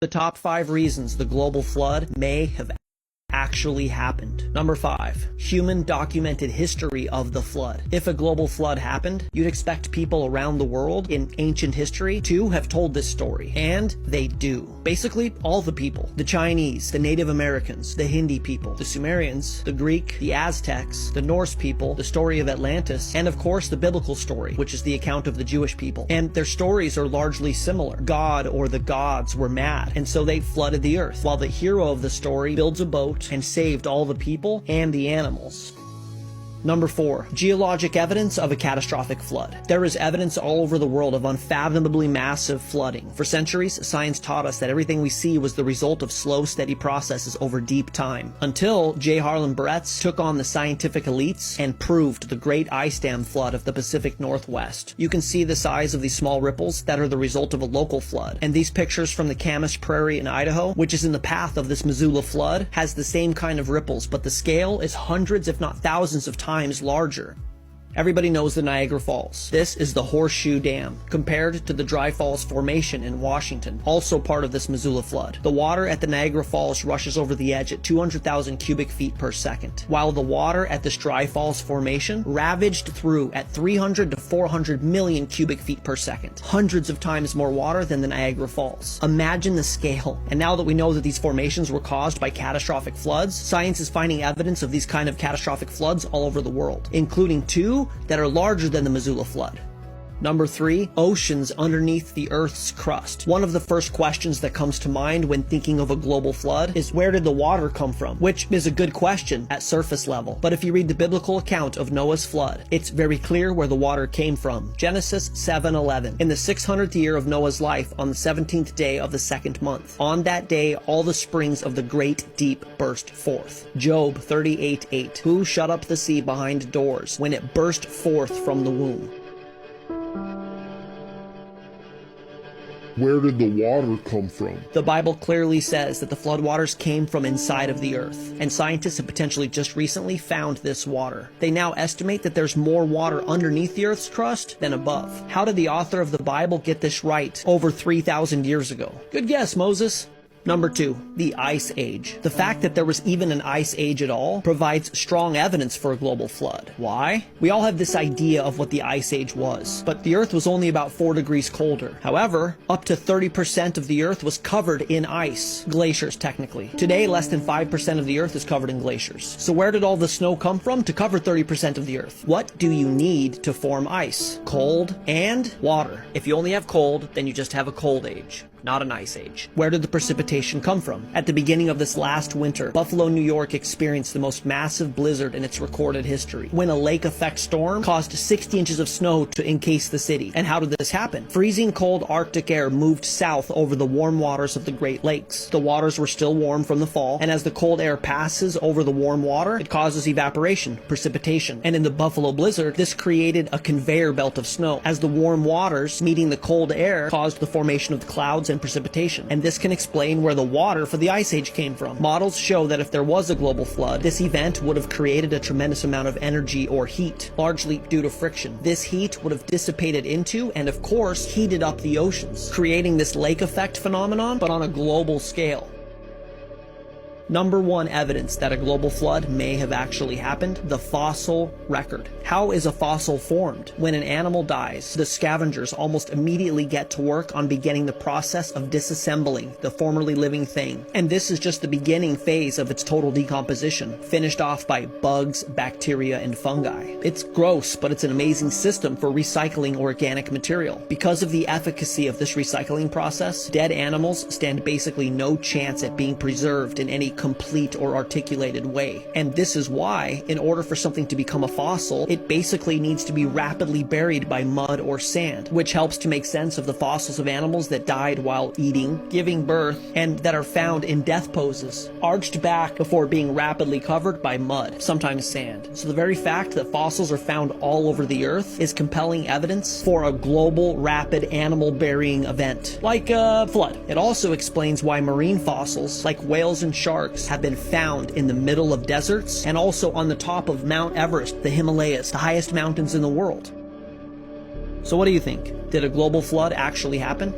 The top 5 reasons the global flood may have actually happened. Number 5, human documented history of the flood. If a global flood happened, you'd expect people around the world in ancient history to have told this story, and they do. Basically, all the people. The Chinese, the Native Americans, the Hindi people, the Sumerians, the Greek, the Aztecs, the Norse people, the story of Atlantis, and of course the biblical story, which is the account of the Jewish people. And their stories are largely similar. God or the gods were mad, and so they flooded the earth, while the hero of the story builds a boat and saved all the people and the animals. Number 4, geologic evidence of a catastrophic flood. There is evidence all over the world of unfathomably massive flooding. For centuries, science taught us that everything we see was the result of slow, steady processes over deep time. Until J. Harlan Barretts took on the scientific elites and proved the Great Ice Dam flood of the Pacific Northwest. You can see the size of these small ripples that are the result of a local flood. And these pictures from the Camas Prairie in Idaho, which is in the path of this Missoula flood, has the same kind of ripples, but the scale is hundreds if not thousands of times larger. Everybody knows the Niagara Falls. This is the Horseshoe Dam, compared to the Dry Falls Formation in Washington, also part of this Missoula flood. The water at the Niagara Falls rushes over the edge at 200,000 cubic feet per second, while the water at this Dry Falls Formation ravaged through at 300 to 400 million cubic feet per second. Hundreds of times more water than the Niagara Falls. Imagine the scale. And now that we know that these formations were caused by catastrophic floods, science is finding evidence of these kind of catastrophic floods all over the world, including 2 that are larger than the Missoula flood. Number 3, oceans underneath the Earth's crust. One of the first questions that comes to mind when thinking of a global flood is, where did the water come from? Which is a good question at surface level. But if you read the biblical account of Noah's flood, it's very clear where the water came from. Genesis 7:11. In the 600th year of Noah's life, on the 17th day of the 2nd month. On that day, all the springs of the great deep burst forth. Job 38:8. Who shut up the sea behind doors when it burst forth from the womb? Where did the water come from? The Bible clearly says that the floodwaters came from inside of the earth, and scientists have potentially just recently found this water. They now estimate that there's more water underneath the earth's crust than above. How did the author of the Bible get this right over 3,000 years ago? Good guess, Moses. Number 2, the Ice Age. The fact that there was even an Ice Age at all provides strong evidence for a global flood. Why? We all have this idea of what the Ice Age was, but the Earth was only about 4 degrees colder. However, up to 30% of the Earth was covered in ice. Glaciers, technically. Today, less than 5% of the Earth is covered in glaciers. So where did all the snow come from to cover 30% of the Earth? What do you need to form ice? Cold and water. If you only have cold, then you just have a cold age, not an ice age. Where did the precipitation come from? At the beginning of this last winter, Buffalo, New York experienced the most massive blizzard in its recorded history, when a lake effect storm caused 60 inches of snow to encase the city. And how did this happen? Freezing cold Arctic air moved south over the warm waters of the Great Lakes. The waters were still warm from the fall, and as the cold air passes over the warm water, it causes evaporation, precipitation. And in the Buffalo blizzard, this created a conveyor belt of snow, as the warm waters meeting the cold air caused the formation of the clouds and precipitation. And this can explain where the water for the Ice Age came from. Models show that if there was a global flood, this event would have created a tremendous amount of energy or heat, largely due to friction. This heat would have dissipated into, and of course, heated up the oceans, creating this lake effect phenomenon, but on a global scale. Number 1 evidence that a global flood may have actually happened, the fossil record. How is a fossil formed? When an animal dies, the scavengers almost immediately get to work on beginning the process of disassembling the formerly living thing. And this is just the beginning phase of its total decomposition, finished off by bugs, bacteria, and fungi. It's gross, but it's an amazing system for recycling organic material. Because of the efficacy of this recycling process, dead animals stand basically no chance at being preserved in any complete or articulated way. And this is why, in order for something to become a fossil, it basically needs to be rapidly buried by mud or sand, which helps to make sense of the fossils of animals that died while eating, giving birth, and that are found in death poses, arched back before being rapidly covered by mud, sometimes sand. So the very fact that fossils are found all over the earth is compelling evidence for a global, rapid animal burying event, like a flood. It also explains why marine fossils, like whales and sharks, have been found in the middle of deserts and also on the top of Mount Everest, the Himalayas, the highest mountains in the world. So what do you think? Did a global flood actually happen?